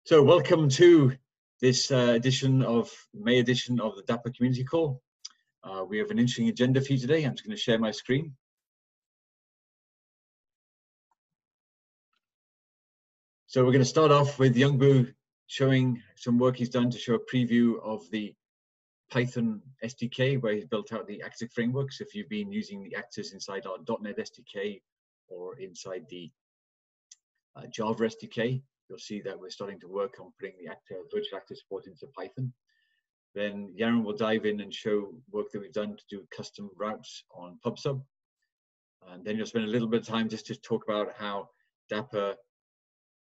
So welcome to this May edition of the Dapper Community Call. We have an interesting agenda for you today. I'm just going to share my screen. So we're going to start off with Youngbu showing some work he's done to show a preview of the Python SDK, where he's built out the Actor framework. So if you've been using the actors inside our .NET SDK or inside the Java SDK, you'll see that we're starting to work on putting the virtual actor support into Python. Then Yaron will dive in and show work that we've done to do custom routes on PubSub. And then you'll spend a little bit of time just to talk about how Dapper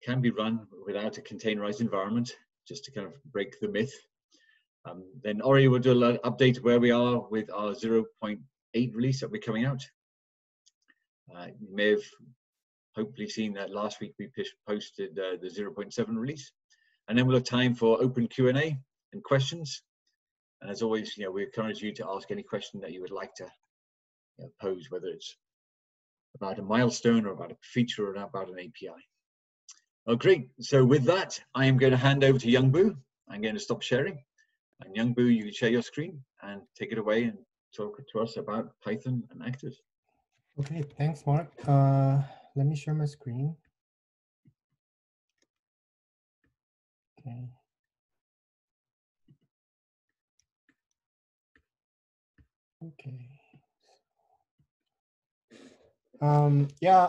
can be run without a containerized environment, just to kind of break the myth. Then Ori will do an update where we are with our 0.8 release that we're coming out. You may have hopefully seen that last week we posted the 0.7 release. And then we'll have time for open Q&A and questions. And as always, we encourage you to ask any question that you would like to pose, whether it's about a milestone or about a feature or about an API. Oh, great. So with that, I am going to hand over to Youngbu. I'm going to stop sharing. And Youngbu, you can share your screen and take it away and talk to us about Python and actors. Okay, thanks, Mark. Let me share my screen. Okay. Okay. Yeah,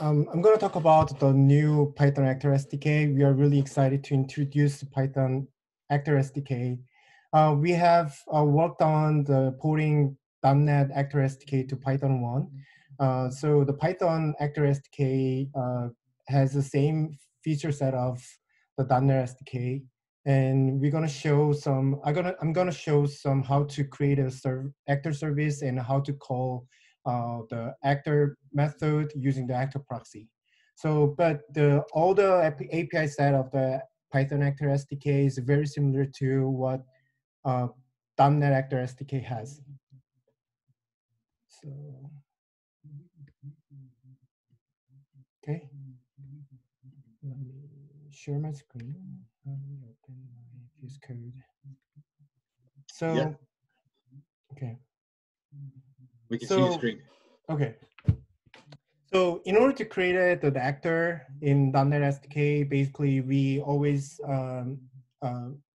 I'm going to talk about the new Python Actor SDK. We are really excited to introduce the Python Actor SDK. We have worked on the porting .NET Actor SDK to Python 1. So the Python Actor SDK has the same feature set of the .NET SDK, and we're going to show some. I'm going to show some how to create a actor service and how to call the actor method using the actor proxy. So, but all the API set of the Python Actor SDK is very similar to what .NET Actor SDK has. So, okay. Let me share my screen. Let me open my Fuse code. So, yeah. Okay. We can see the screen. Okay. So in order to create the actor in .NET SDK, basically we always,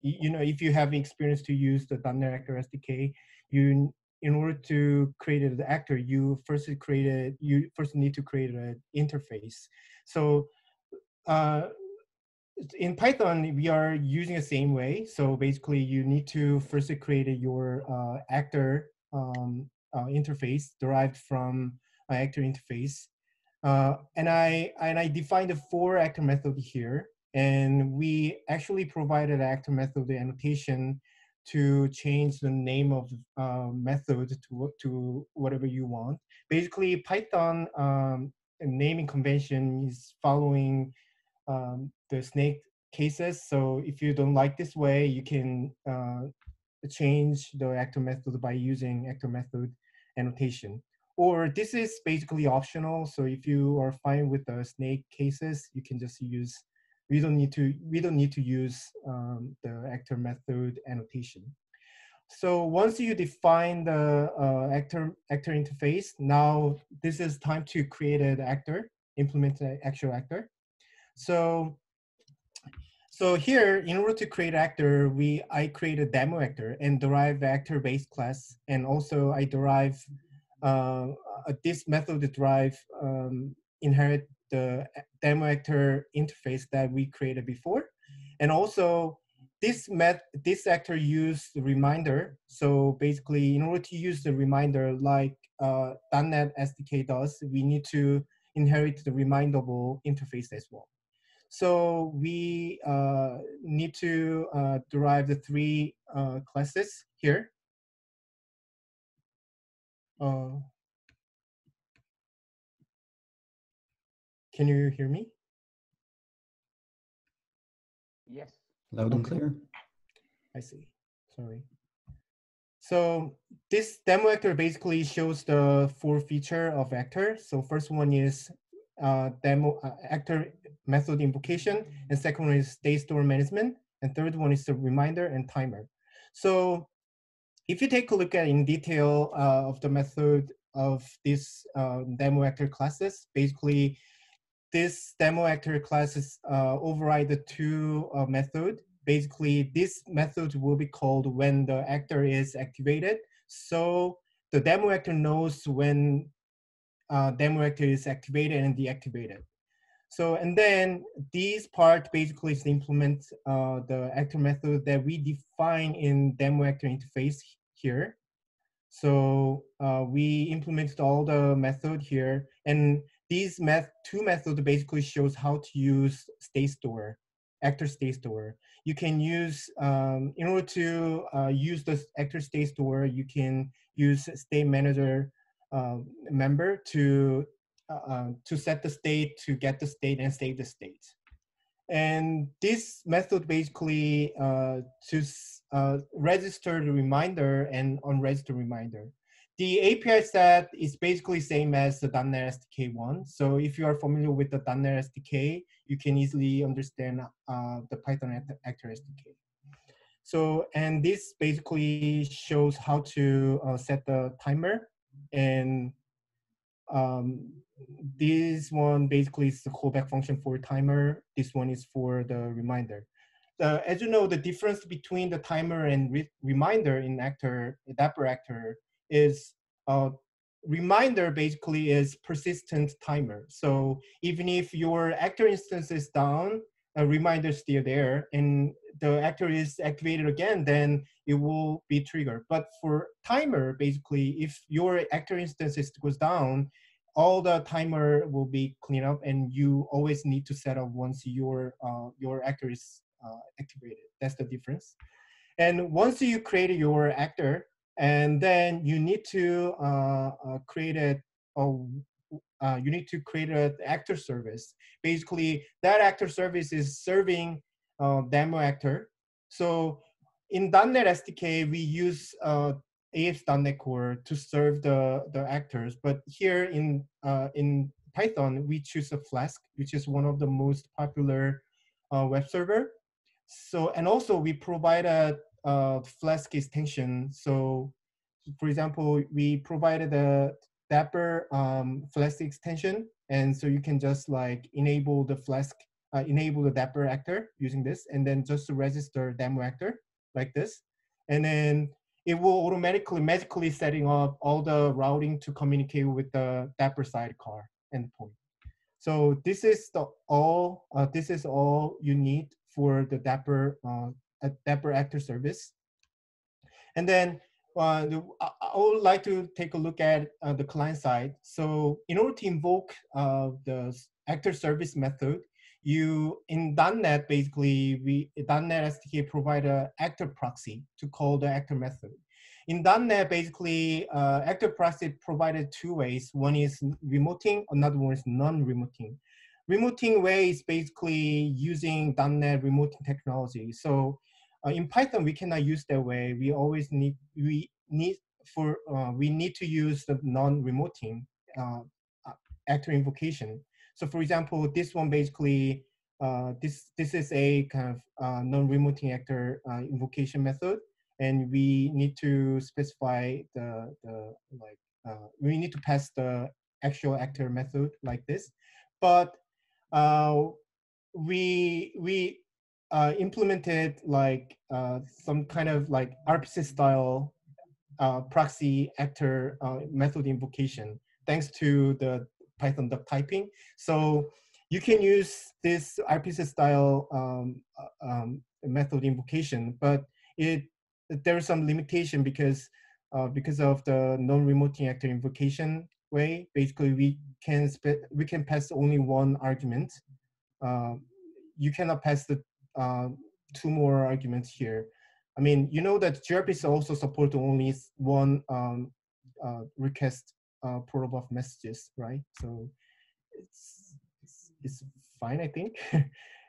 if you have experience to use the .NET Actor SDK, in order to create an actor, you first need to create an interface. So in Python, we are using the same way. So basically, you need to first create your actor interface derived from an actor interface. And I defined the 4 actor method here, and we actually provided actor method annotation to change the name of method to whatever you want. Basically, Python naming convention is following the snake cases. So if you don't like this way, you can change the actor method by using actor method annotation. Or this is basically optional. So if you are fine with the snake cases, you can just use. We don't need to use the actor method annotation. So once you define the actor interface, now this is time to create an actor, implement an actual actor. So here, in order to create actor, I create a demo actor and derive the actor base class, and also I derive this method derive inherit the demo actor interface that we created before, and also this actor use the reminder. So basically, in order to use the reminder like .NET SDK does, we need to inherit the remindable interface as well. So we need to derive the 3 classes here. Can you hear me? Yes. Loud and clear. I see. Sorry. So this demo actor basically shows the 4 features of actor. So first one is demo actor method invocation, and second one is state store management, and third one is the reminder and timer. So if you take a look at in detail of the method of these demo actor classes, basically this demo actor classes override the two method. Basically, this method will be called when the actor is activated. So the demo actor knows when demo actor is activated and deactivated. So, and then these part basically is implement the actor method that we define in demo actor interface here. So we implemented all the method here, and these two methods basically shows how to use state store, actor state store. You can use, in order to use the actor state store, you can use state manager member to set the state, to get the state and save the state. And this method basically to register the reminder and unregister reminder. The API set is basically same as the .NET SDK one. So if you are familiar with the .NET SDK, you can easily understand the Python Actor SDK. So, and this basically shows how to set the timer, and this one basically is the callback function for timer. This one is for the reminder. As you know, the difference between the timer and reminder in Dapper Actor is reminder basically is persistent timer. So even if your actor instance is down, a reminder is still there, and the actor is activated again, then it will be triggered. But for timer, basically, if your actor instance goes down, all the timer will be cleaned up, and you always need to set up once your actor is activated. That's the difference. And once you create your actor, and then you need to create an actor service. Basically, that actor service is serving demo actor. So in .NET SDK, we use AX.NET Core to serve the actors, but here in Python, we choose a Flask, which is one of the most popular web server. So, and also we provide a Flask extension. So, for example, we provided a Dapper Flask extension, and so you can just like enable the Flask, enable the Dapper actor using this, and then just register demo actor like this, and then it will automatically magically setting up all the routing to communicate with the Dapper sidecar endpoint. So this is all you need for the Dapper Dapper actor service. And then I would like to take a look at the client side. So in order to invoke the actor service method, you in .NET basically .NET SDK provide an actor proxy to call the actor method. In .NET basically actor proxy provided two ways. One is remoting, another one is non-remoting. Remoting way is basically using .NET remoting technology. So in Python, we cannot use that way. We always need to use the non-remoting actor invocation. So for example, this one basically this is a kind of non-remoting actor invocation method, and we need to specify we need to pass the actual actor method like this, but we implemented like some kind of like RPC style proxy actor method invocation thanks to the Python duck typing. So you can use this RPC style method invocation, but there is some limitation because of the non-remoting actor invocation way. Basically, we can pass only one argument. You cannot pass the two more arguments here. I mean, you know that gRPC also support only one request protocol of messages, right? So it's fine, I think.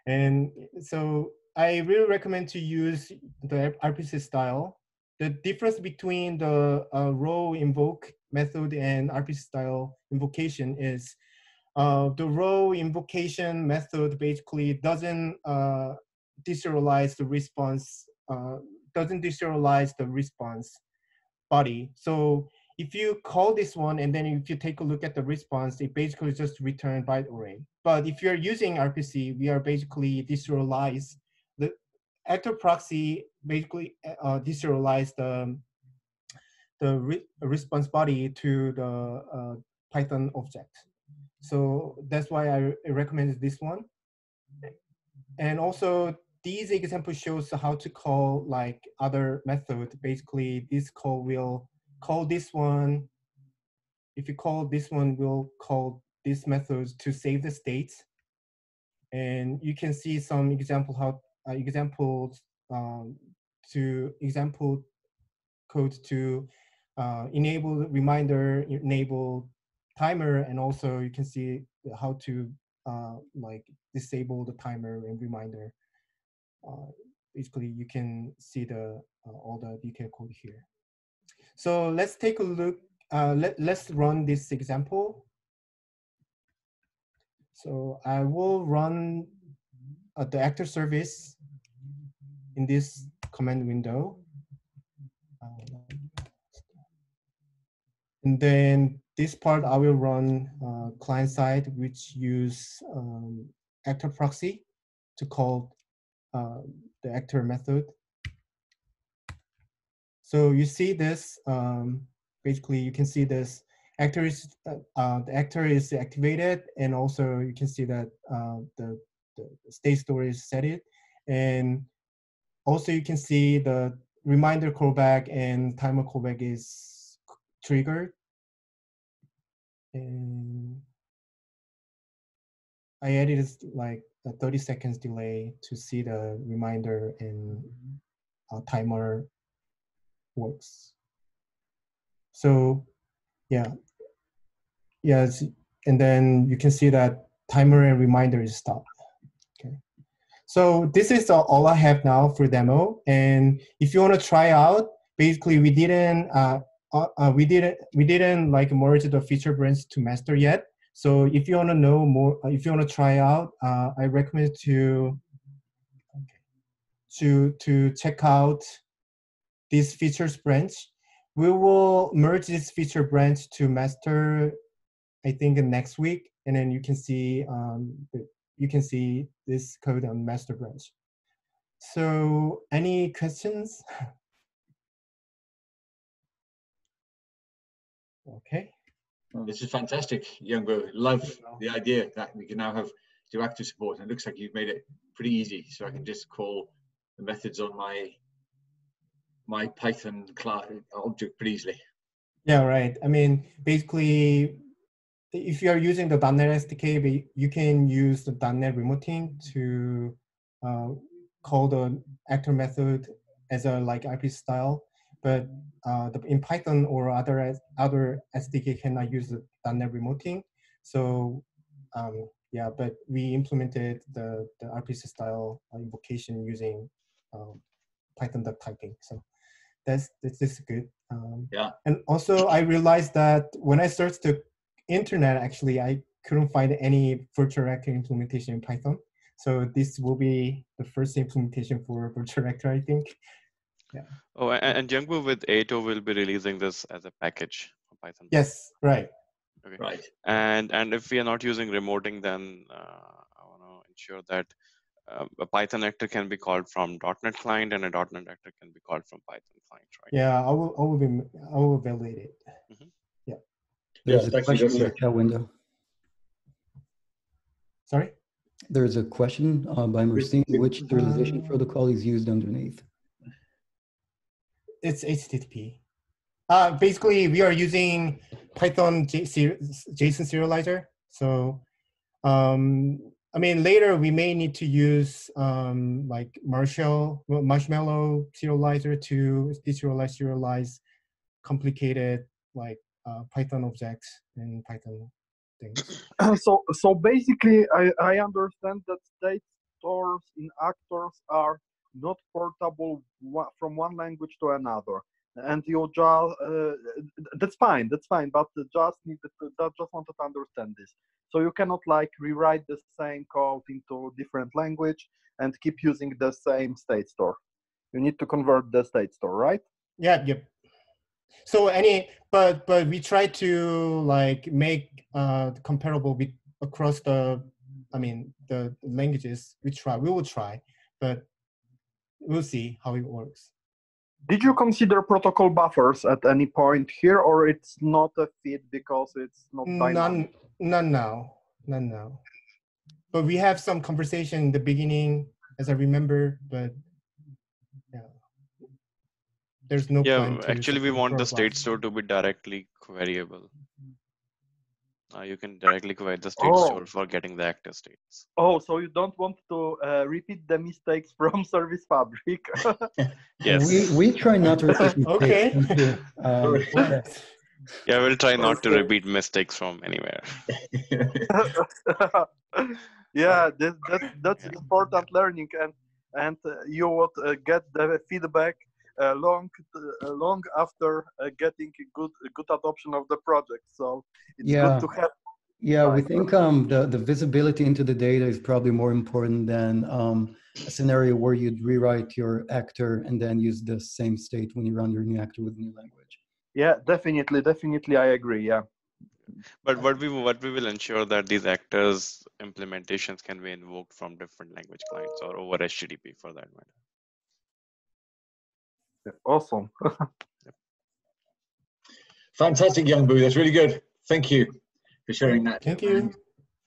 And so I really recommend to use the RPC style. The difference between the row invoke method and RPC style invocation is the row invocation method basically doesn't deserialize the response, body. So if you call this one and then if you take a look at the response, it basically just return byte array. But if you're using RPC, we are basically deserialize the actor proxy basically deserialize the response body to the Python object. So that's why I recommend this one. And also these examples shows how to call like other method. Basically this call will call this one. If you call this one, we'll call this method to save the states. And you can see some examples to example code to enable reminder, enable timer, and also you can see how to like disable the timer and reminder. Basically, you can see the all the detailed code here. So let's take a look. Let's run this example. So I will run the actor service in this command window. And then this part I will run client side, which use actor proxy to call the actor method. So you see this, basically you can see this actor is, the actor is activated, and also you can see that the state store is set it. And also you can see the reminder callback and timer callback is triggered. And I added like a 30 seconds delay to see the reminder and timer works. So yeah, yes, and then you can see that timer and reminder is stopped. Okay, so this is all I have now for demo. And if you want to try out, basically we didn't like merge the feature branch to master yet. So if you want to know more, if you want to try out, I recommend to check out this features branch. We will merge this feature branch to master, I think, next week, and then you can see this code on master branch. So any questions? Okay. This is fantastic, Youngbo. Love the idea that we can now do active support, and it looks like you've made it pretty easy. So I can just call the methods on my Python object pretty easily. Yeah, right. I mean, basically, if you are using the .NET SDK, you can use the .NET remoting to call the actor method as a like IP style. But in Python or other SDK cannot use the .NET remoting. So yeah, but we implemented the RPC style invocation using Python duck typing. So this is good. Yeah. And also I realized that when I searched the internet, actually I couldn't find any virtual actor implementation in Python. So this will be the first implementation for virtual actor, I think. Yeah. Oh, and Youngbo with 8.0 will be releasing this as a package for Python. Yes, right. Okay. Right. And if we are not using remoting, then I want to ensure that a Python actor can be called from .NET client, and a .NET actor can be called from Python client, right? Yeah, I will validate it. Mm-hmm. Yeah. There's a question in the chat window. Sorry? There's a question by Mercine. Which serialization protocol is used underneath? It's HTTP. Basically, we are using Python JSON serializer. So, I mean, later we may need to use like Marshmallow serializer to deserialize complicated like Python objects and Python things. So basically, I understand that state stores in actors are not portable from one language to another. and you just that's fine, but just just wanted to understand this. So you cannot like rewrite the same code into different language and keep using the same state store. You need to convert the state store, right? Yeah, yep. So but we try to like make comparable across the, I mean, the languages. We will try, but we'll see how it works. Did you consider protocol buffers at any point here, or it's not a fit because it's not dynamic? None now. But we have some conversation in the beginning, as I remember, but yeah, there's no plan to. Actually, we want the state store to be directly queryable. You can directly query the state store for getting the actor states. Oh, so you don't want to repeat the mistakes from Service Fabric? Yes. We try not to repeat mistakes. Okay. Yeah, we'll try not to repeat mistakes from anywhere. Yeah, that's important learning, and you would get the feedback long after getting good adoption of the project. So it's good to have. Yeah, we think the visibility into the data is probably more important than a scenario where you'd rewrite your actor and then use the same state when you run your new actor with a new language. Yeah, definitely, I agree. Yeah. But what we will ensure that these actors implementations can be invoked from different language clients or over HTTP for that matter. Awesome. Fantastic, Young Boo. That's really good. Thank you for sharing that. Thank you.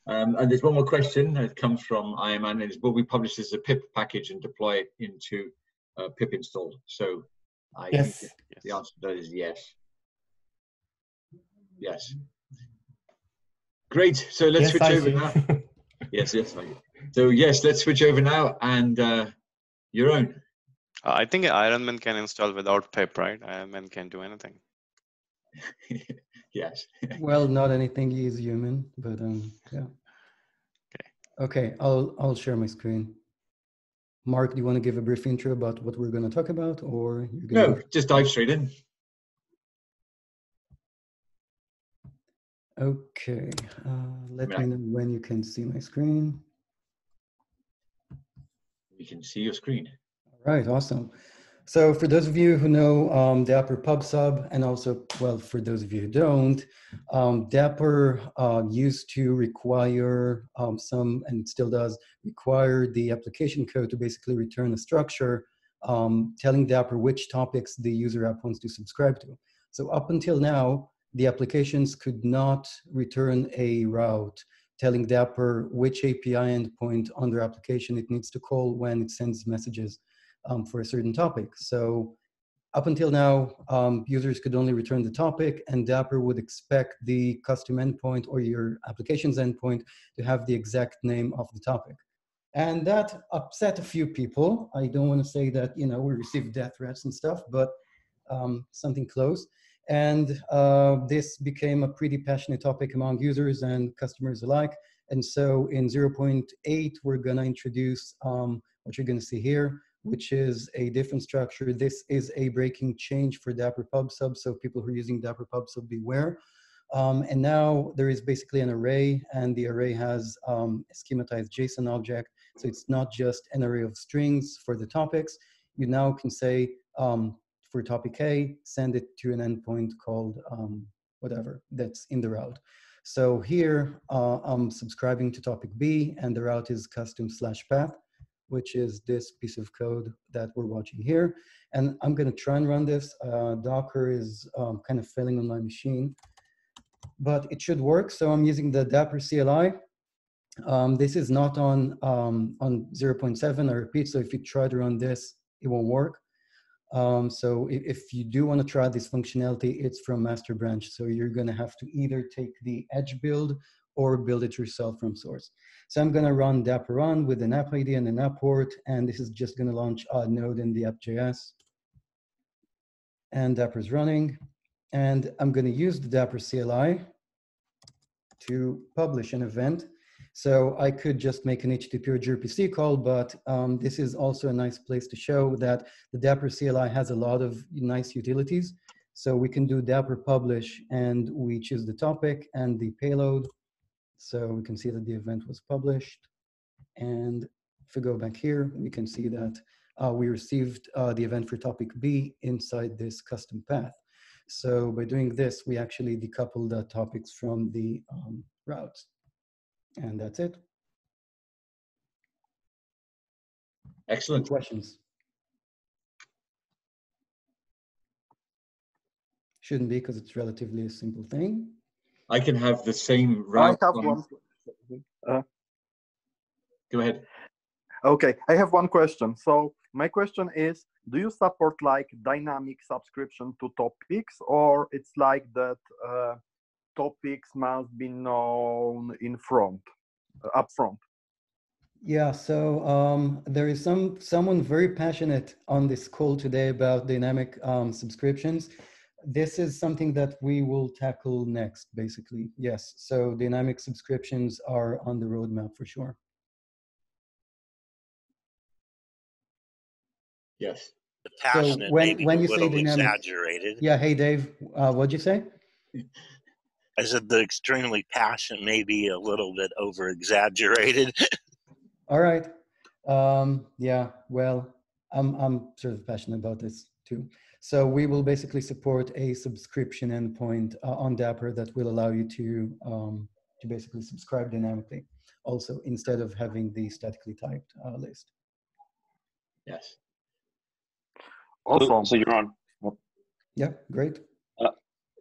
And there's one more question that comes from Ironman, and it's, will we publish this as a pip package and deploy it into pip install? So I think the answer to that is yes. Yes. Great. So let's switch over now. Yes. So yes, let's switch over now, and your own. I think Ironman can install without pip, right? Ironman can do anything. Yes. Well, not anything is human, but yeah. Okay, I'll share my screen. Mark, do you want to give a brief intro about what we're going to talk about, or you're going to just dive straight in? Okay, let me know when you can see my screen. You can see your screen. All right, awesome. So for those of you who know Dapper PubSub, and also, well, for those of you who don't, Dapper used to require some, and still does, require the application code to basically return a structure telling Dapper which topics the user app wants to subscribe to. So up until now, the applications could not return a route telling Dapper which API endpoint on their application it needs to call when it sends messages for a certain topic. So up until now, users could only return the topic, and Dapper would expect the custom endpoint or your application's endpoint to have the exact name of the topic. And that upset a few people. I don't want to say that, you know, we received death threats and stuff, but something close. And this became a pretty passionate topic among users and customers alike. And so in 0.8, we're going to introduce what you're going to see here, which is a different structure. This is a breaking change for Dapper PubSub, so people who are using Dapper PubSub beware. And now there is basically an array, and the array has a schematized JSON object. So it's not just an array of strings for the topics. You now can say, for topic A, send it to an endpoint called whatever that's in the route. So here I'm subscribing to topic B, and the route is custom/path, which is this piece of code that we're watching here. And I'm going to try and run this. Docker is kind of failing on my machine, but it should work. So I'm using the Dapper CLI. This is not on 0.7, I repeat. So if you try to run this, it won't work. So if you do want to try this functionality, it's from master branch. So you're going to have to either take the edge build or build it yourself from source. So I'm going to run Dapper run with an app ID and an app port, and this is just going to launch a node in the app.js. And Dapper is running, and I'm going to use the Dapper CLI to publish an event. So I could just make an HTTP or gRPC call, but this is also a nice place to show that the Dapper CLI has a lot of nice utilities. So we can do Dapper publish, and we choose the topic and the payload. So we can see that the event was published. And if we go back here, we can see that we received the event for topic B inside this custom path. So by doing this, we actually decouple the topics from the routes. And that's it. Excellent. Questions? Shouldn't be, because it's relatively a simple thing. I can have the same I route. have one. Go ahead. Okay, I have one question. So my question is, do you support like dynamic subscription to topics, or it's like that topics must be known in front, upfront? Yeah, so there is someone very passionate on this call today about dynamic subscriptions. This is something that we will tackle next, basically. Yes, so dynamic subscriptions are on the roadmap for sure. Yes. The passionate, so when you a say little dynamic, exaggerated. yeah, hey Dave, what'd you say? I said the extremely passionate may be a little bit over exaggerated. All right. Yeah, well, I'm sort of passionate about this too. So we will basically support a subscription endpoint on Dapper that will allow you to basically subscribe dynamically, also instead of having the statically typed list. Yes. Awesome. So you're on. Yeah, great.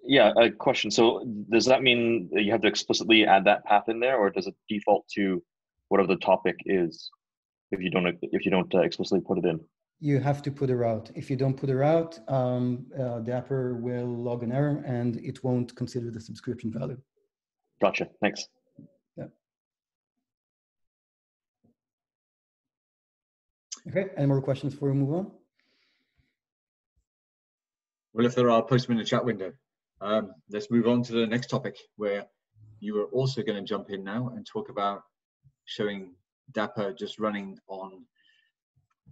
Yeah, a question. So does that mean that you have to explicitly add that path in there, or does it default to whatever the topic is if you don't explicitly put it in? You have to put a route. If you don't put a route, Dapper will log an error and it won't consider the subscription value. Gotcha. Thanks. Yeah. Okay. Any more questions before we move on? Well, if there are, post them in the chat window. Let's move on to the next topic, where you are also going to jump in now and talk about showing Dapper just running on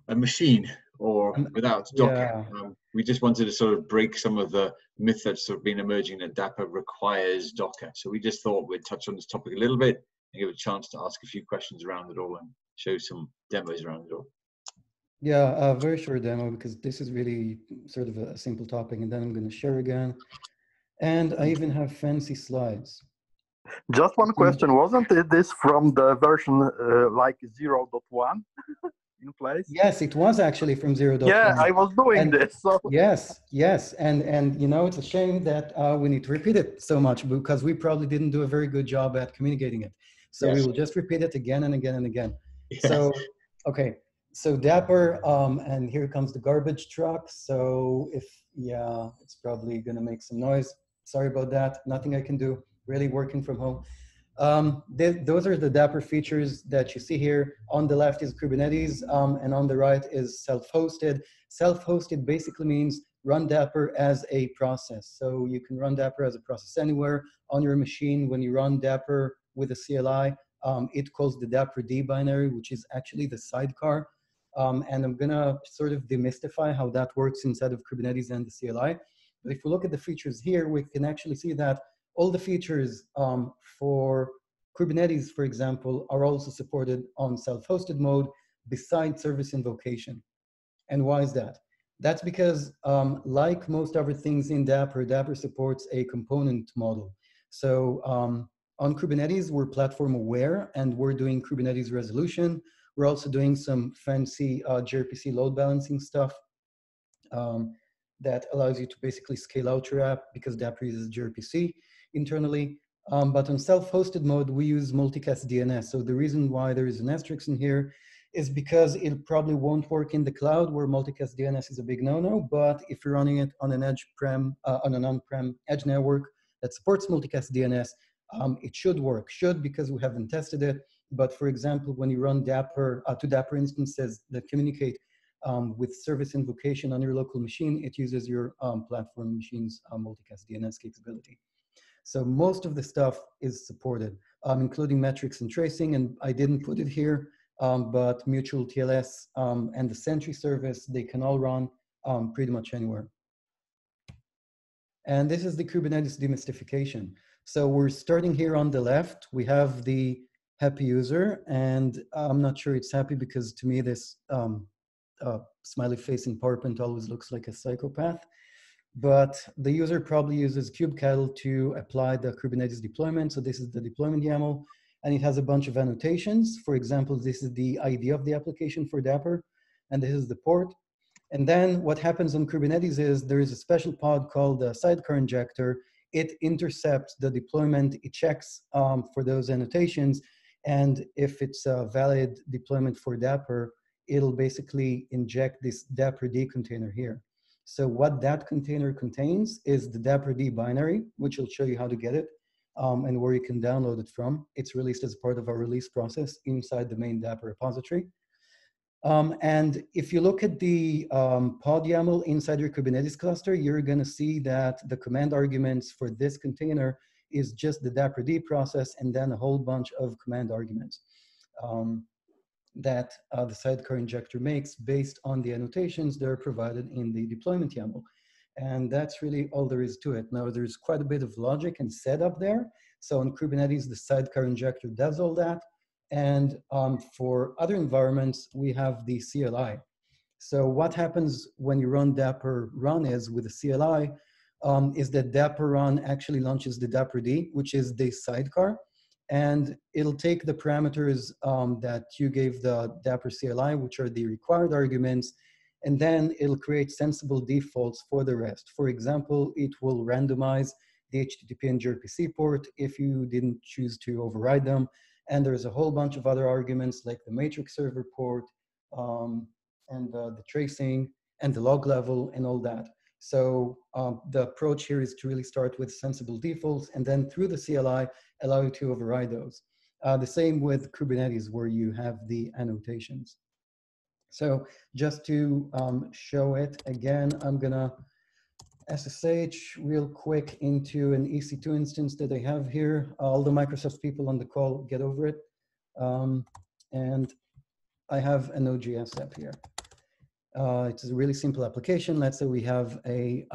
a machine or without Docker. Yeah. We just wanted to sort of break some of the myths that have been emerging that Dapper requires Docker. So we just thought we'd touch on this topic a little bit and give a chance to ask a few questions around it all and show some demos around it all. Yeah, a very short demo, because this is really sort of a simple topic, and then I'm going to share again. And I even have fancy slides. Just one question, wasn't this from the version like 0.1 in place? Yes, it was actually from 0.1. Yeah, I was doing this. So. Yes, and you know, it's a shame that we need to repeat it so much, because we probably didn't do a very good job at communicating it. So we will just repeat it again and again and again. Yes. So, okay, so Dapper, and here comes the garbage truck. So yeah, it's probably gonna make some noise. Sorry about that, nothing I can do, really working from home. Those are the Dapper features that you see here. On the left is Kubernetes, and on the right is self-hosted. Self-hosted basically means run Dapper as a process. So you can run Dapper as a process anywhere on your machine. When you run Dapper with a CLI, it calls the Dapr binary, which is actually the sidecar. And I'm gonna sort of demystify how that works inside of Kubernetes and the CLI. But if we look at the features here, we can actually see that all the features for Kubernetes, for example, are also supported on self-hosted mode besides service invocation. And why is that? That's because like most other things in Dapper, Dapper supports a component model. So on Kubernetes, we're platform aware and we're doing Kubernetes resolution. We're also doing some fancy gRPC load balancing stuff that allows you to basically scale out your app, because Dapper uses gRPC internally. But on self-hosted mode, we use multicast DNS. So the reason why there is an asterisk in here is because it probably won't work in the cloud, where multicast DNS is a big no-no. But if you're running it on an on an on-prem edge network that supports multicast DNS, it should work. Should, because we haven't tested it. But for example, when you run Dapper to Dapper instances that communicate with service invocation on your local machine, it uses your platform machine's multicast DNS capability. So most of the stuff is supported, including metrics and tracing, and I didn't put it here, but mutual TLS and the Sentry service, they can all run pretty much anywhere. And this is the Kubernetes demystification. So we're starting here on the left. We have the happy user, and I'm not sure it's happy because to me this smiley face in PowerPoint always looks like a psychopath. But the user probably uses kubectl to apply the Kubernetes deployment. So this is the deployment YAML, and it has a bunch of annotations. For example, this is the ID of the application for Dapper, and this is the port. And then what happens on Kubernetes is there is a special pod called the sidecar injector. It intercepts the deployment, it checks for those annotations, and if it's a valid deployment for Dapper, it'll basically inject this Dapr-D container here. So what that container contains is the Dapr-D binary, which will show you how to get it and where you can download it from. It's released as part of our release process inside the main Dapper repository. And if you look at the pod YAML inside your Kubernetes cluster, you're going to see that the command arguments for this container is just the Dapr-D process and then a whole bunch of command arguments that the sidecar injector makes based on the annotations that are provided in the deployment YAML. And that's really all there is to it. Now, there's quite a bit of logic and setup there. So on Kubernetes, the sidecar injector does all that. And for other environments, we have the CLI. So what happens when you run Dapr run is with the CLI is that Dapr run actually launches the Dapr-D, which is the sidecar. And it'll take the parameters that you gave the Dapr CLI, which are the required arguments, and then it'll create sensible defaults for the rest. For example, it will randomize the HTTP and gRPC port if you didn't choose to override them. And there's a whole bunch of other arguments like the matrix server port and the tracing and the log level and all that. So the approach here is to really start with sensible defaults and then through the CLI, allow you to override those. The same with Kubernetes where you have the annotations. So just to show it again, I'm gonna SSH real quick into an EC2 instance that I have here. All the Microsoft people on the call get over it. And I have a Node.js app here. It's a really simple application. Let's say we have a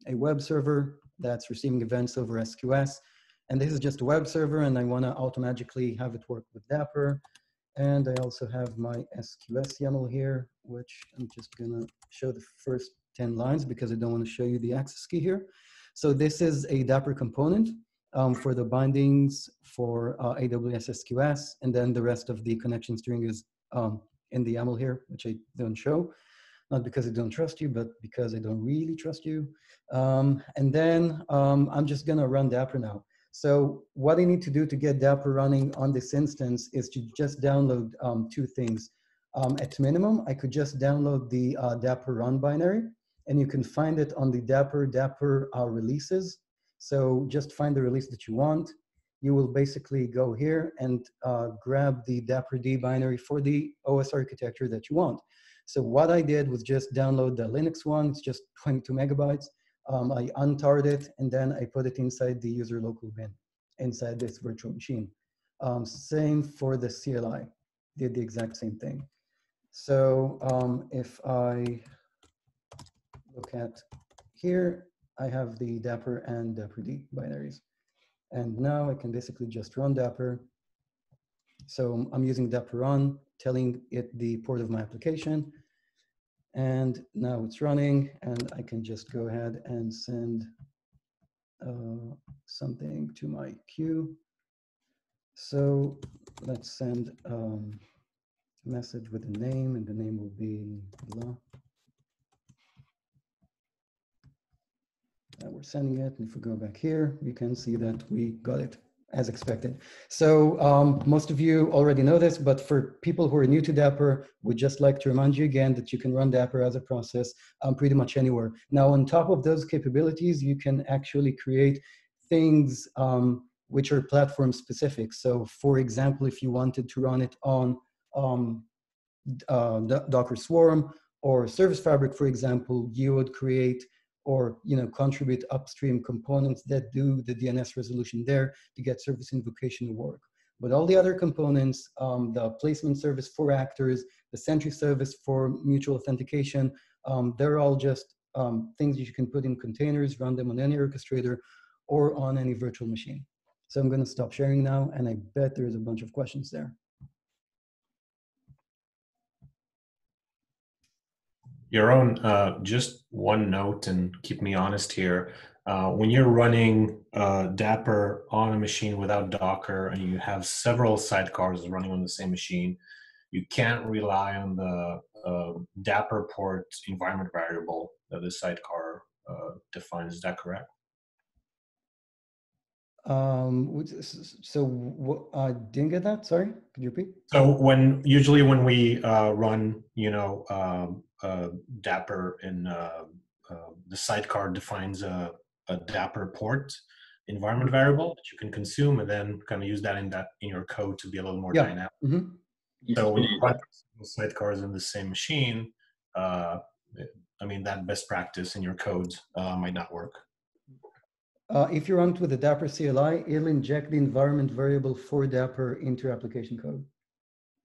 web server that's receiving events over SQS. And this is just a web server, and I want to automatically have it work with Dapper. And I also have my SQS YAML here, which I'm just going to show the first 10 lines because I don't want to show you the access key here. So this is a Dapper component for the bindings for AWS SQS, and then the rest of the connection string is in the YAML here, which I don't show, not because I don't trust you, but because I don't really trust you. And then I'm just going to run Dapper now. So what I need to do to get Dapper running on this instance is to just download two things. At minimum, I could just download the Dapper run binary, and you can find it on the Dapper releases. So just find the release that you want. You will basically go here and grab the Dapr-D binary for the OS architecture that you want. So what I did was just download the Linux one. It's just 22 megabytes. I untarred it, and then I put it inside the user local bin, inside this virtual machine. Same for the CLI, did the exact same thing. So if I look at here, I have the Dapper and Dapr-D binaries. And now I can basically just run Dapper. So I'm using Dapper run, telling it the port of my application. And now it's running, and I can just go ahead and send something to my queue. So let's send a message with a name, and the name will be blah. We're sending it, and if we go back here, you can see that we got it as expected. So most of you already know this, but for people who are new to Dapper, we'd just like to remind you again that you can run Dapper as a process pretty much anywhere. Now, on top of those capabilities, you can actually create things which are platform specific. So for example, if you wanted to run it on Docker Swarm or Service Fabric, for example, you would create or contribute upstream components that do the DNS resolution there to get service invocation to work. But all the other components, the placement service for actors, the sentry service for mutual authentication, they're all just things you can put in containers, run them on any orchestrator or on any virtual machine. So I'm going to stop sharing now, and I bet there's a bunch of questions there. Yaron, just one note, and keep me honest here. When you're running Dapper on a machine without Docker and you have several sidecars running on the same machine, you can't rely on the Dapper port environment variable that the sidecar defines. Is that correct? So I didn't get that. Sorry, could you repeat? So usually when we run, Dapper in the sidecar defines a Dapper port environment variable that you can consume, and then kind of use that in your code to be a little more dynamic. Mm-hmm. So when you run sidecars in the same machine, I mean, that best practice in your code might not work. If you run it with the Dapper CLI, it'll inject the environment variable for Dapper into your application code.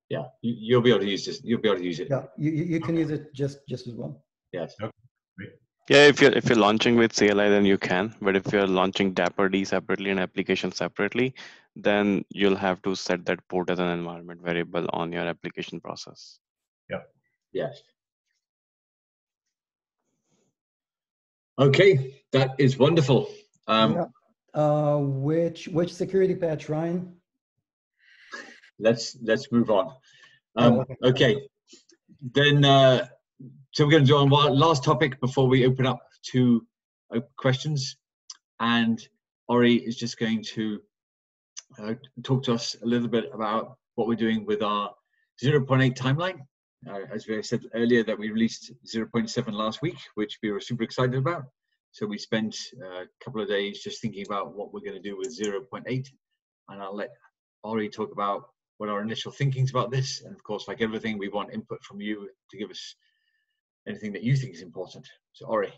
Yeah, you'll be able to use this. You'll be able to use it. Yeah, you can use it just as well. Yes. Okay. Great. Yeah, if you're launching with CLI, then you can. But if you're launching Dapr separately and application separately, then you'll have to set that port as an environment variable on your application process. Yep. Yes. Okay, that is wonderful. Which security patch, Ryan? Let's move on. Okay. Okay, then so we're going to do our last topic before we open up to questions, and Ori is just going to talk to us a little bit about what we're doing with our 0.8 timeline. As we said earlier, that we released 0.7 last week, which we were super excited about. So we spent a couple of days just thinking about what we're going to do with 0.8, and I'll let Ori talk about what our initial thinkings about this. And of course, like everything, we want input from you to give us anything that you think is important. So Ori.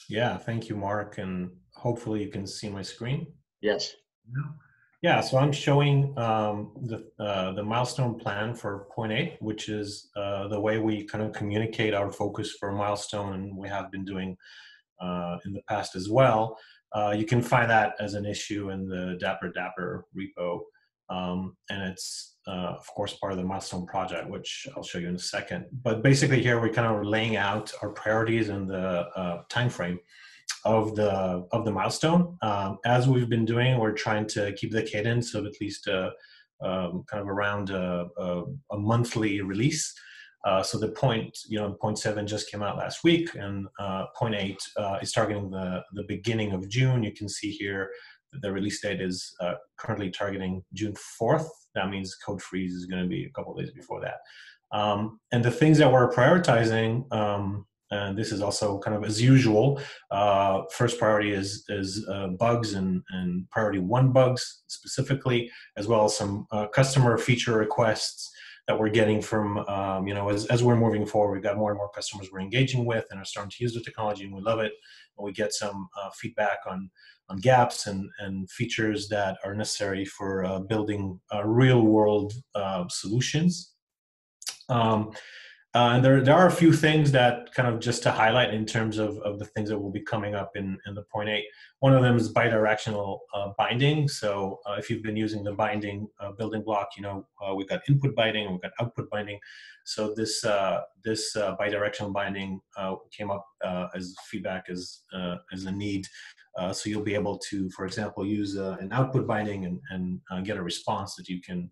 Yeah, thank you, Mark, and hopefully you can see my screen. Yes. Yeah, so I'm showing the milestone plan for 0.8, which is the way we kind of communicate our focus for milestone, and we have been doing in the past as well. You can find that as an issue in the Dapper repo, and it's of course part of the milestone project, which I'll show you in a second. But basically here we're kind of laying out our priorities and the time frame of the milestone. As we've been doing, we're trying to keep the cadence of at least kind of around a monthly release. So the 0.7 just came out last week, and 0.8 is targeting the beginning of June. You can see here that the release date is currently targeting June 4th. That means code freeze is going to be a couple of days before that. And the things that we're prioritizing, and this is also kind of as usual, first priority is bugs and priority 1 bugs specifically, as well as some customer feature requests that we're getting from, as we're moving forward. We've got more and more customers we're engaging with and are starting to use the technology, and we love it. And we get some feedback on gaps and features that are necessary for building real world solutions. And there are a few things that kind of just to highlight in terms of the things that will be coming up in the 0.8. One of them is bidirectional binding. So if you've been using the binding building block, we've got input binding and we've got output binding. So this bidirectional binding came up as feedback as a need. So you'll be able to, for example, use an output binding and get a response that you can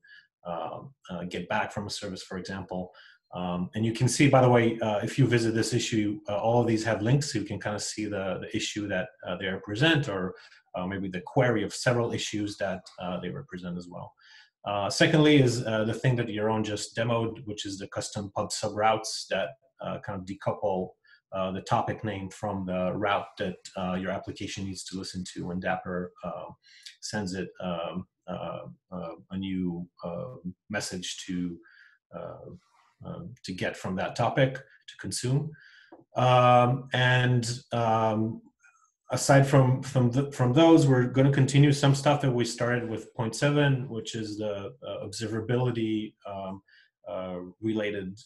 get back from a service, for example. And you can see, by the way, if you visit this issue, all of these have links, so you can kind of see the issue that they represent, or maybe the query of several issues that they represent as well. Secondly is the thing that Yaron just demoed, which is the custom PubSub routes that kind of decouple the topic name from the route that your application needs to listen to when Dapper sends it a new message to get from that topic to consume. Aside from those, we're going to continue some stuff that we started with 0.7, which is the observability related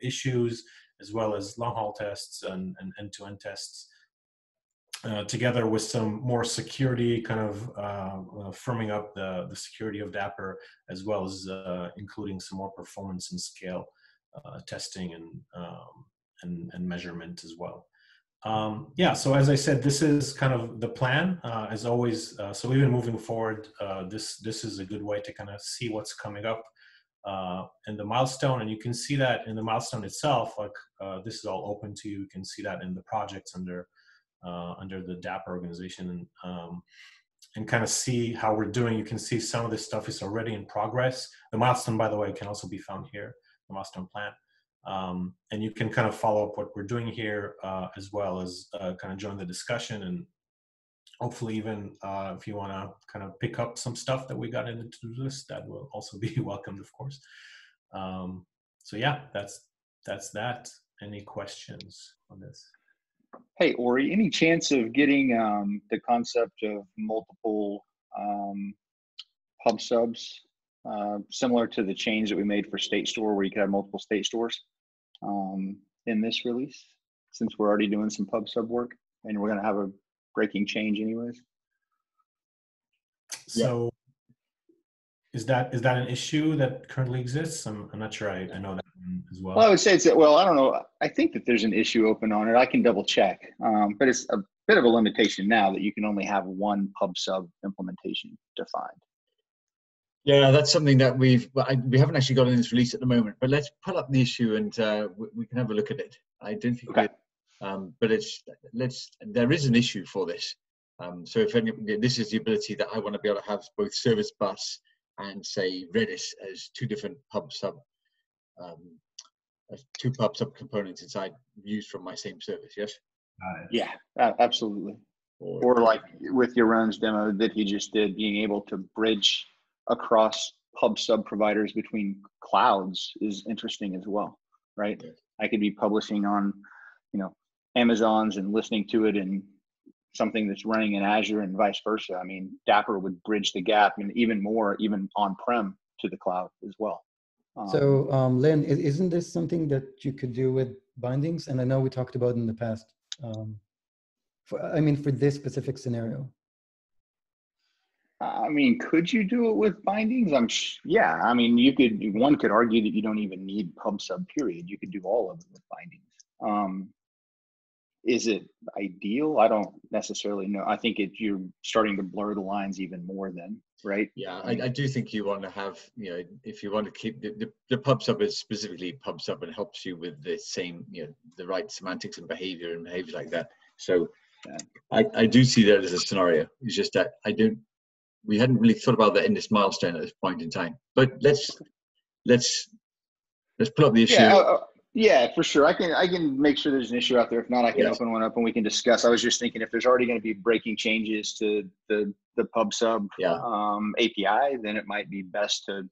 issues, as well as long haul tests and end-to-end tests, together with some more security, kind of firming up the security of Dapper, as well as including some more performance and scale testing and measurement as well. Yeah, so as I said, this is kind of the plan, as always. So even moving forward, this is a good way to kind of see what's coming up in the milestone, and you can see that in the milestone itself. Like this is all open to you. You can see that in the projects under the Dapper organization, and kind of see how we're doing. You can see some of this stuff is already in progress. The milestone, by the way, can also be found here, the milestone plan. And you can kind of follow up what we're doing here, as well as kind of join the discussion, and hopefully even if you want to kind of pick up some stuff that we got in the to-do list, that will also be welcomed, of course. So yeah, that's that. Any questions on this? Hey, Ori, any chance of getting the concept of multiple PubSubs, similar to the change that we made for State Store, where you could have multiple state stores in this release, since we're already doing some PubSub work and we're going to have a breaking change anyways? So is that an issue that currently exists? I'm not sure I know that one as well. Well, I would say well, I don't know. I think that there's an issue open on it. I can double check, but it's a bit of a limitation now that you can only have one PubSub implementation defined. Yeah, that's something that we haven't actually got in this release at the moment, but let's pull up the issue and we can have a look at it. I don't think but there is an issue for this. So if this is the ability that I want to be able to have both service bus and say Redis as two different PubSub, two PubSub components inside used from my same service. Yes. Yeah, absolutely. Or like with Yaron's demo that he just did, being able to bridge across PubSub providers between clouds is interesting as well, right? Yeah. I could be publishing on, Amazon's and listening to it in something that's running in Azure and vice versa. I mean, Dapper would bridge the gap, and even more, even on-prem to the cloud as well. So, Lynn, isn't this something that you could do with bindings? And I know we talked about it in the past. For this specific scenario. I mean, could you do it with bindings? Yeah. I mean, one could argue that you don't even need PubSub, period. You could do all of it with bindings. Is it ideal? I don't necessarily know. I think you're starting to blur the lines even more then, right? Yeah, I do think you want to have, if you want to keep the PubSub is specifically PubSub and helps you with the same, the right semantics and behavior like that. So yeah. I do see that as a scenario. It's just that we hadn't really thought about that in this milestone at this point in time. But let's pull up the issue. Yeah, for sure. I can make sure there's an issue out there. If not, I can open one up and we can discuss. I was just thinking if there's already going to be breaking changes to the PubSub API, then it might be best to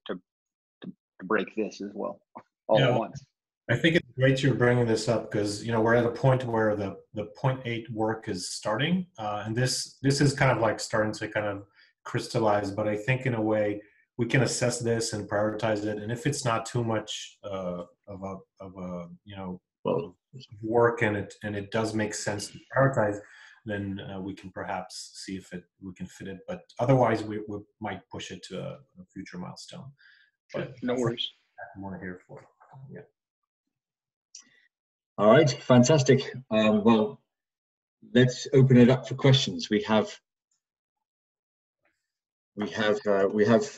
break this as well all at once. I think it's great you're bringing this up because we're at a point where the 0.8 work is starting, and this is kind of like starting to kind of crystallize. But I think in a way we can assess this and prioritize it, and if it's not too much of a work and it does make sense to prioritize, then we can perhaps see if we can fit it. But otherwise, we might push it to a future milestone. But no worries. I'm more here for. Yeah. All right, fantastic. Well, let's open it up for questions. We have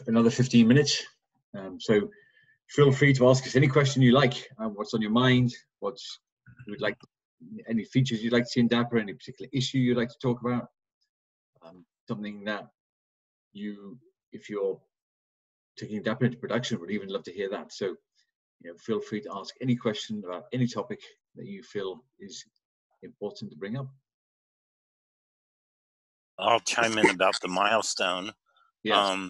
another 15 minutes, so feel free to ask us any question you like. What's on your mind? Any features you'd like to see in Dapper? Any particular issue you'd like to talk about? Something that if you're taking Dapper into production, would even love to hear that. So, feel free to ask any question about any topic that you feel is important to bring up. I'll chime in about the milestone. Yes.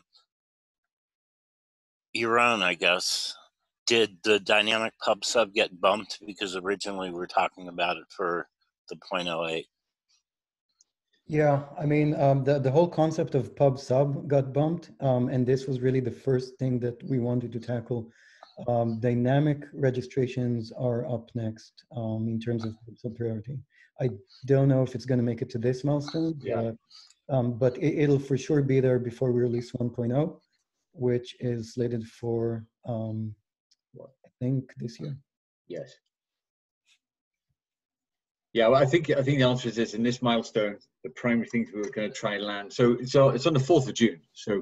Yaron, I guess, Did the dynamic PubSub get bumped? Because originally we were talking about it for the 0.08. Yeah, I mean, the whole concept of PubSub got bumped, and this was really the first thing that we wanted to tackle. Dynamic registrations are up next in terms of PubSub priority. I don't know if it's going to make it to this milestone, Yeah. but it'll for sure be there before we release 1.0, which is slated for, I think, this year. Yes. Yeah, well, I think the answer is this. In this milestone, the primary things we were going to try and land. So it's on the 4th of June. So,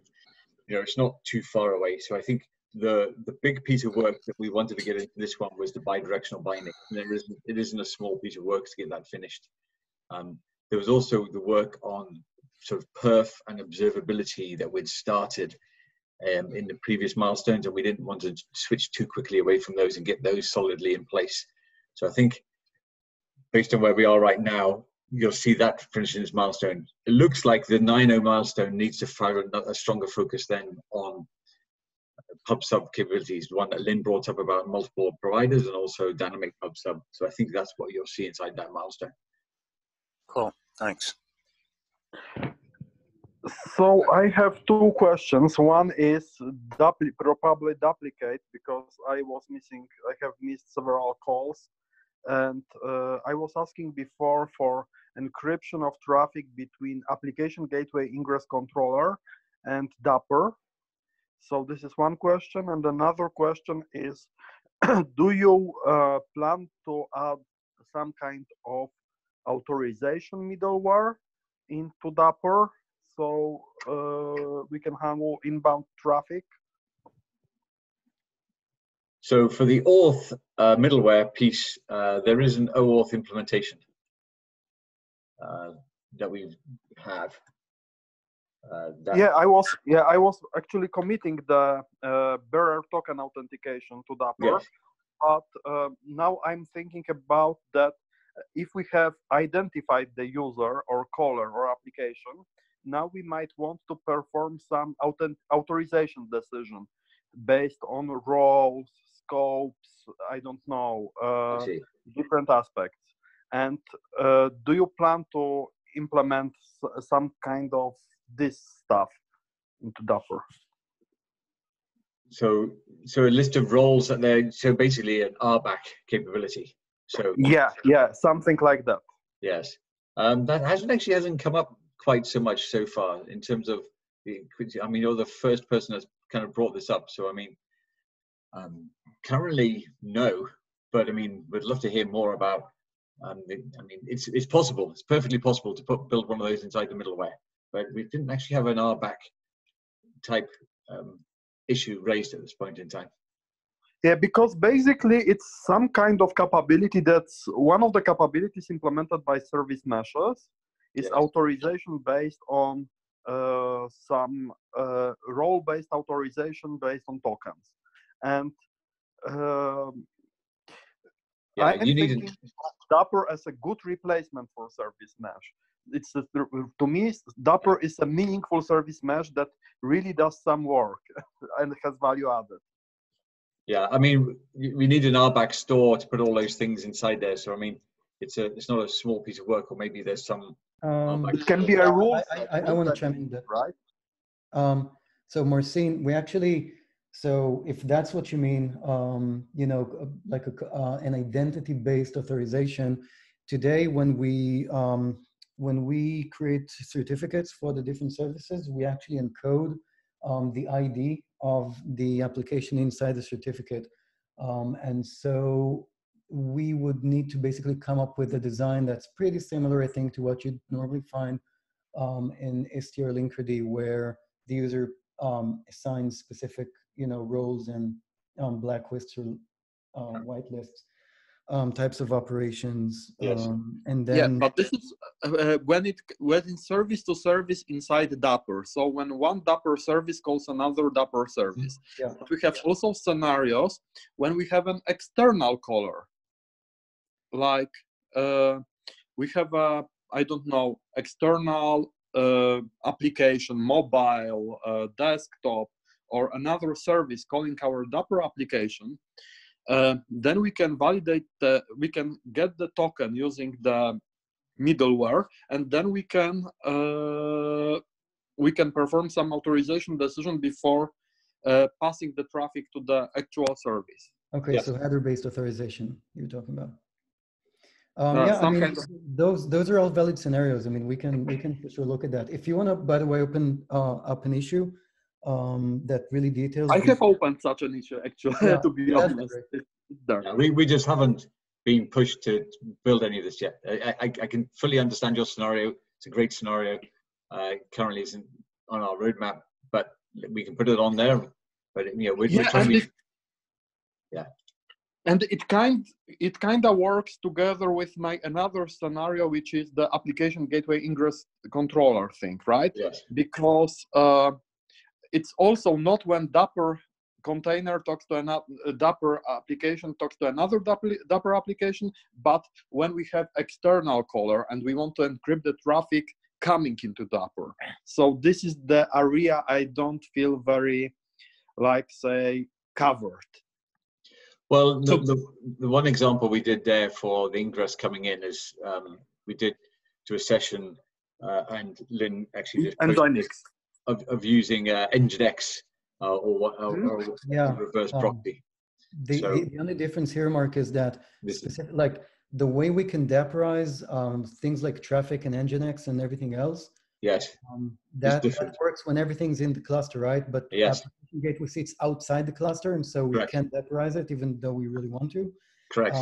you know, it's not too far away. So I think the big piece of work that we wanted to get into this one was the bidirectional binding. And it isn't a small piece of work to get that finished. There was also the work on sort of perf and observability that we'd started in the previous milestones, and we didn't want to switch too quickly away from those and get those solidly in place. So I think, based on where we are right now, you'll see that finishing this milestone. It looks like the 9.0 milestone needs to find a stronger focus then on PubSub capabilities, the one that Lynn brought up about multiple providers and also dynamic PubSub. So I think that's what you'll see inside that milestone. Cool, thanks. So I have two questions. One is probably duplicate, because I have missed several calls. And I was asking before for encryption of traffic between application gateway ingress controller and Dapper. So this is one question. And another question is, do you plan to add some kind of authorization middleware into Dapper so we can handle inbound traffic? So for the auth middleware piece, there is an OAuth implementation that we have. I was actually committing the bearer token authentication to Dapper, yes. But now I'm thinking about that. If we have identified the user or caller or application, now we might want to perform some authorization decision based on roles, scopes, I don't know, different aspects. And do you plan to implement some kind of this stuff into Dapper? So a list of roles that they're, so basically an RBAC capability. So yeah, something like that. Yes, that hasn't come up quite so much so far in terms of the. I mean, you're the first person that's kind of brought this up. So I mean, currently no, but I mean, we'd love to hear more about. I mean, it's possible. It's perfectly possible to build one of those inside the middleware, but we didn't actually have an RBAC type issue raised at this point in time. Yeah, because basically it's some kind of capability that's one of the capabilities implemented by service meshes is yes. authorization based on some role-based authorization based on tokens. And I'm thinking Dapper as a good replacement for service mesh. It's to me, Dapper is a meaningful service mesh that really does some work and has value added. Yeah, I mean, we need an RBAC store to put all those things inside there. So I mean, it's not a small piece of work, or maybe there's some. It can be a rule. I want to chime in that, right? So Marcin, we actually, so if that's what you mean, you know, like an identity-based authorization. Today, when we create certificates for the different services, we actually encode the ID of the application inside the certificate. And so we would need to basically come up with a design that's pretty similar, I think, to what you'd normally find in STR Linkerd, where the user assigns specific, you know, roles and blacklists or whitelists. Types of operations, yes. And then but this is when it's service to service inside Dapper. So when one Dapper service calls another Dapper service, but we have also scenarios when we have an external caller, like we have a external application, mobile, desktop, or another service calling our Dapper application, then we can validate, we can get the token using the middleware, and then we can perform some authorization decision before passing the traffic to the actual service. Okay, Yes. so header-based authorization you're talking about. Yeah, I mean, those are all valid scenarios. I mean, we can for sure look at that. If you want to, by the way, open up an issue that really details. I have opened such an issue actually. Yeah, to be honest, it's there. Yeah, we just haven't been pushed to build any of this yet. I can fully understand your scenario. It's a great scenario. Currently isn't on our roadmap, but we can put it on there. But you know, we're trying to be. Yeah. And it kind of works together with my another scenario, which is the application gateway ingress controller thing, right? Yes. Because it's also not when Dapper container talks to another Dapper application talks to another Dapper application, but when we have external caller and we want to encrypt the traffic coming into Dapper. So this is the area I don't feel very, like, say, covered. Well, the one example we did there for the ingress coming in is we did to a session, and Lynn actually just of using Nginx or reverse proxy. The only difference here, Mark, is that like the way we can Dapperize things like traffic and Nginx and everything else. Yes. That works when everything's in the cluster, right? But yes, application gateway sits outside the cluster, and so we can't Dapperize it, even though we really want to. Correct.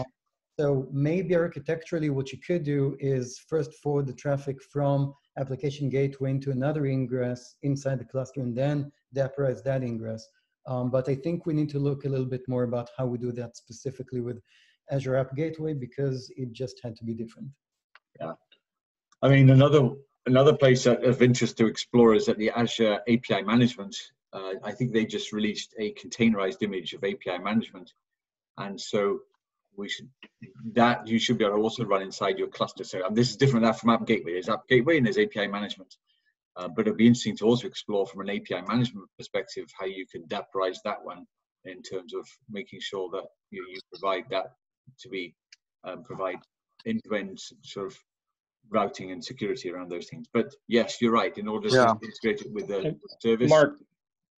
So maybe architecturally, what you could do is first forward the traffic from application gateway into another ingress inside the cluster, and then Dapperize that ingress. But I think we need to look a little bit more about how we do that specifically with Azure App Gateway, because it just had to be different. Yeah. I mean, another place of interest to explore is at the Azure API management. I think they just released a containerized image of API management, and so you should be able to also run inside your cluster. So this is different from App Gateway. There's App Gateway and there's API management, but it'll be interesting to also explore from an API management perspective how you can Dapperize that one in terms of making sure that you provide that to be provide end-to-end sort of routing and security around those things. But yes, you're right. In order to integrate it with the service. Mark,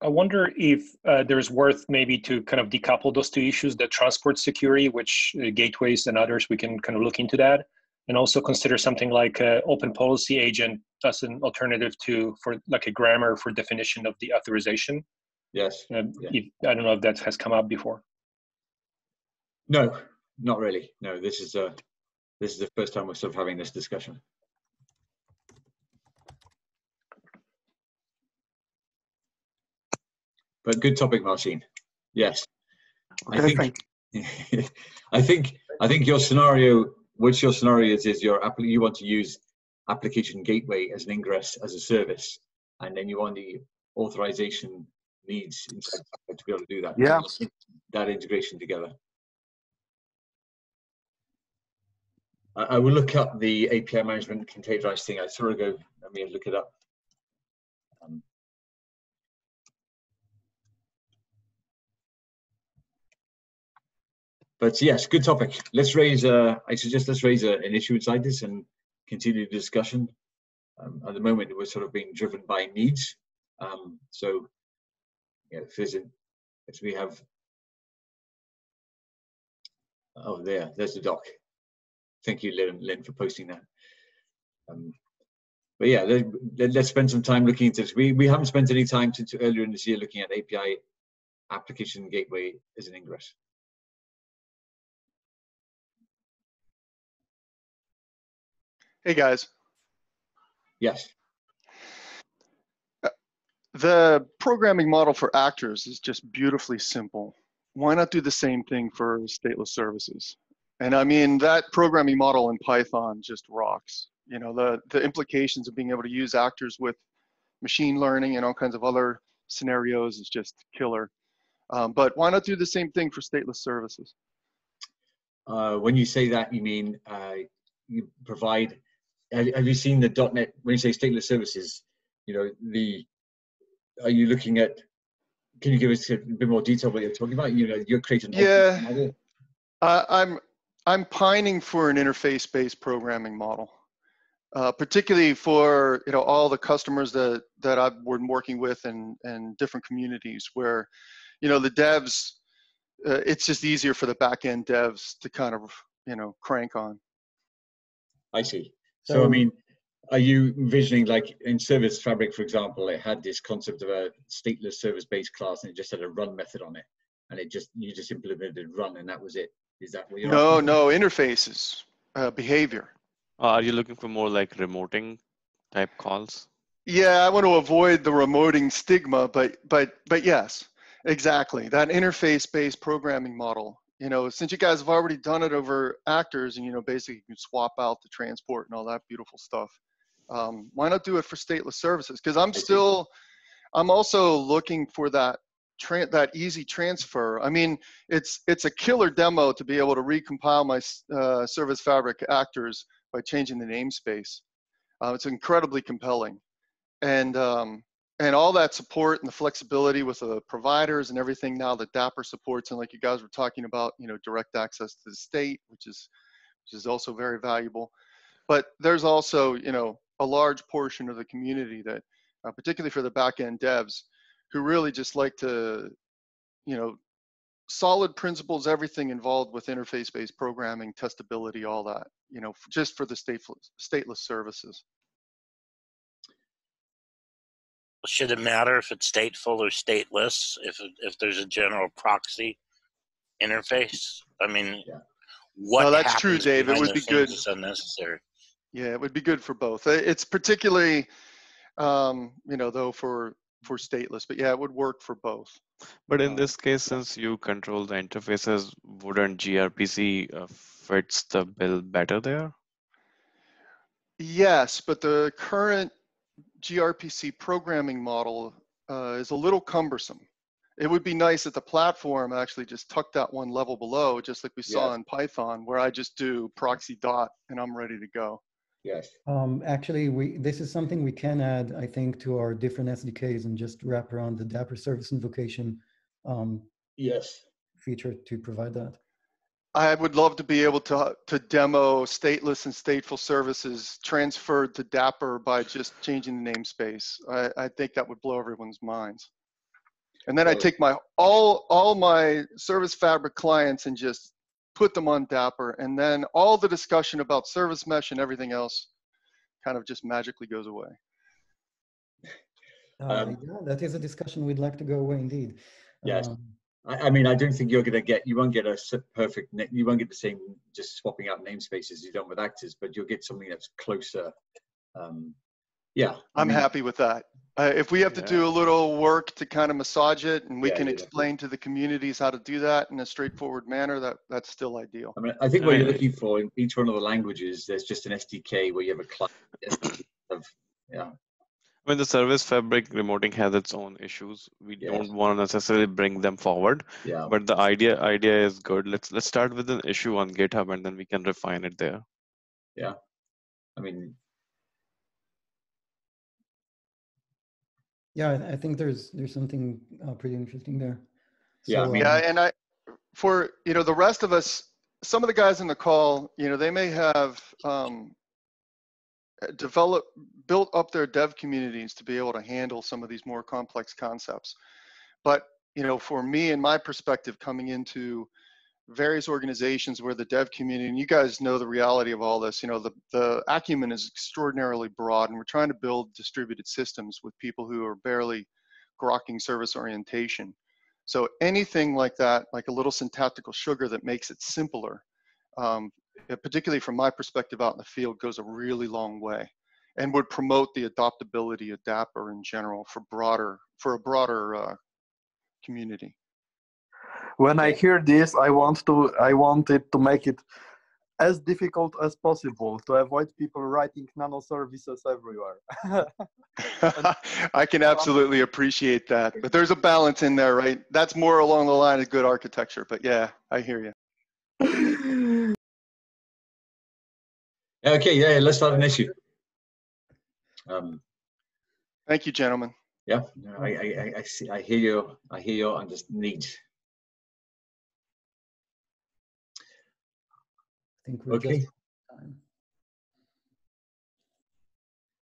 I wonder if there's worth maybe to kind of decouple those two issues, the transport security, which gateways and others, we can kind of look into that, and also consider something like open policy agent as an alternative for like a grammar for definition of the authorization. Yes. I don't know if that has come up before. No, not really. No, this is the first time we're sort of having this discussion. But good topic, Marcin. Yes. Okay, I think your scenario, which your scenario is you want to use application gateway as an ingress as a service, and then you want the authorization needs inside to be able to do that. Yeah. That integration together. I will look up the API management containerized thing. I saw it go. Let me look it up. But yes, good topic. Let's raise. I suggest let's raise an issue inside this and continue the discussion. At the moment, we're sort of being driven by needs. So, yeah, if we have. Oh, there's the doc. Thank you, Lynn, for posting that. But yeah, let's spend some time looking into this. We haven't spent any time since earlier in this year looking at API application gateway as an ingress. Hey guys. Yes. The programming model for actors is just beautifully simple. Why not do the same thing for stateless services? And I mean, that programming model in Python just rocks. You know, the implications of being able to use actors with machine learning and all kinds of other scenarios is just killer. But why not do the same thing for stateless services? When you say that, you mean you provide, have you seen the .NET, when you say stateless services, you know, are you looking at Can you give us a bit more detail what you're talking about? You know, you're creating an Yeah, model. I'm pining for an interface-based programming model, particularly for all the customers that I've been working with and different communities where the devs. It's just easier for the back-end devs to kind of crank on. I see. So I mean, are you envisioning, like in Service Fabric, for example, it had this concept of a stateless service-based class, and it just had a run method on it, and you just implemented run, and that was it. Is that what you're? No, interfaces, behavior. Are you looking for more like remoting type calls? Yeah, I want to avoid the remoting stigma, but yes, exactly. That interface-based programming model. Since you guys have already done it over actors, and basically you can swap out the transport and all that beautiful stuff. Why not do it for stateless services? Because I'm also looking for that easy transfer. I mean, it's a killer demo to be able to recompile my Service Fabric actors by changing the namespace. It's incredibly compelling. And all that support and the flexibility with the providers and everything now that Dapper supports, and like you guys were talking about, direct access to the state, which is also very valuable. But there's also, a large portion of the community that, particularly for the back-end devs, who really just like to, solid principles, everything involved with interface-based programming, testability, all that, just for the stateless services. Should it matter if it's stateful or stateless? If there's a general proxy interface? I mean, what no, that's happens true, Dave. It would be good. Is unnecessary. Yeah, it would be good for both. It's particularly, though for stateless, but yeah, it would work for both. But in this case, since you control the interfaces, wouldn't gRPC fits the bill better there? Yes, but the current gRPC programming model is a little cumbersome. It would be nice if the platform actually just tucked that one level below, just like we saw in Python, where I just do proxy dot and I'm ready to go. Yes. Actually, this is something we can add, I think, to our different SDKs and just wrap around the Dapper service invocation feature to provide that. I would love to be able to demo stateless and stateful services transferred to Dapper by just changing the namespace. I think that would blow everyone's minds. And then I take all my Service Fabric clients and just put them on Dapper, and then all the discussion about service mesh and everything else kind of just magically goes away. Yeah, that is a discussion we'd like to go away indeed. Yes. I mean, I don't think you won't get a perfect, you won't get the same just swapping out namespaces you done with actors, but you'll get something that's closer. I'm happy with that. If we have to do a little work to kind of massage it, and we can explain to the communities how to do that in a straightforward manner, that's still ideal. I mean, I think what you're looking for in each one of the languages, there's just an SDK where you have a client When the Service Fabric remoting has its own issues, we don't want to necessarily bring them forward. But the idea is good. Let's start with an issue on GitHub, and then we can refine it there. Yeah, I mean. Yeah, I think there's something pretty interesting there. So, and for the rest of us, some of the guys in the call, they may have built up their dev communities to be able to handle some of these more complex concepts. But for me and my perspective, coming into various organizations where the dev community, and you guys know the reality of all this, the acumen is extraordinarily broad, and we're trying to build distributed systems with people who are barely grokking service orientation. So anything like that, like a little syntactical sugar that makes it simpler, particularly from my perspective out in the field, goes a really long way and would promote the adoptability of Dapper in general for a broader community. When I hear this, I wanted to make it as difficult as possible to avoid people writing nano services everywhere. I can absolutely appreciate that, but there's a balance in there, right? That's more along the line of good architecture, but yeah, I hear you. Okay, let's start an issue. Thank you, gentlemen. Yeah, I see. I hear you. I hear you. And just need. I think we're okay. just time.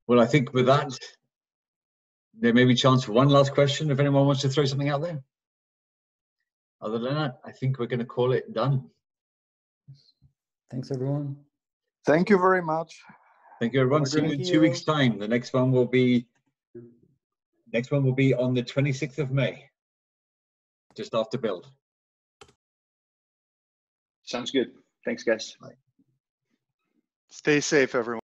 Well, I think with that, there may be a chance for one last question if anyone wants to throw something out there. Other than that, I think we're going to call it done. Thanks, everyone. Thank you very much. Thank you, everyone. See you in 2 weeks' time. The next one will be on the 26th of May, just after build. Sounds good. Thanks, guys. Stay safe, everyone.